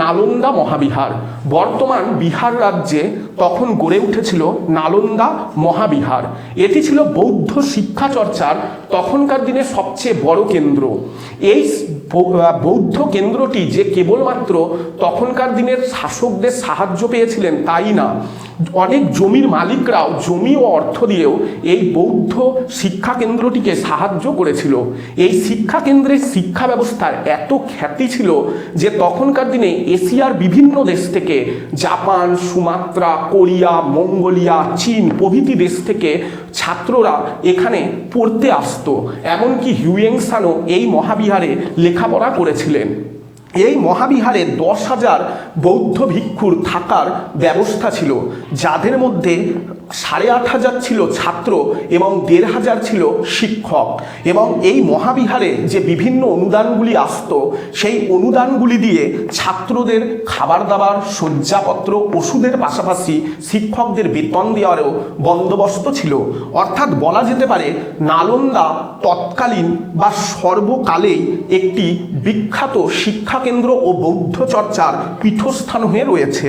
নালন্দা মহাবিহার। বর্তমান বিহার রাজ্যে তখন গড়ে উঠেছিল নালন্দা মহাবিহার। এটি ছিল বৌদ্ধ শিক্ষা চর্চার তখনকার দিনে সবচেয়ে বড় কেন্দ্র। এই বৌদ্ধ কেন্দ্রটি যে কেবলমাত্র তখনকার দিনের শাসকদের সাহায্য পেয়েছিলেন তাই না, অনেক জমির মালিকরাও জমি ও অর্থ দিয়েও এই বৌদ্ধ শিক্ষা কেন্দ্রটিকে সাহায্য করেছিল। এই শিক্ষা কেন্দ্রের শিক্ষা ব্যবস্থার এত খ্যাতি ছিল যে তখনকার দিনে এশিয়ার বিভিন্ন দেশ থেকে, জাপান, সুমাত্রা, কোরিয়া, মঙ্গোলিয়া, চীন প্রভৃতি দেশ থেকে ছাত্ররা এখানে পড়তে আসতো। এমনকি হিউয়েনসাংও এই মহাবিহারে লেখাপড়া করেছিলেন। এই মহাবিহারে 10,000 বৌদ্ধ ভিক্ষুর থাকার ব্যবস্থা ছিল, যাদের মধ্যে 8,500 ছিল ছাত্র এবং 1,500 ছিল শিক্ষক। এবং এই মহাবিহারে যে বিভিন্ন অনুদানগুলি আসতো, সেই অনুদানগুলি দিয়ে ছাত্রদের খাবার দাবার, শয্যাপত্র, ওষুধের পাশাপাশি শিক্ষকদের বেতন দেওয়ারও বন্দোবস্ত ছিল। অর্থাৎ বলা যেতে পারে নালন্দা তৎকালীন বা সর্বকালেই একটি বিখ্যাত শিক্ষাকেন্দ্র ও বৌদ্ধ চর্চার পীঠস্থান হয়ে রয়েছে।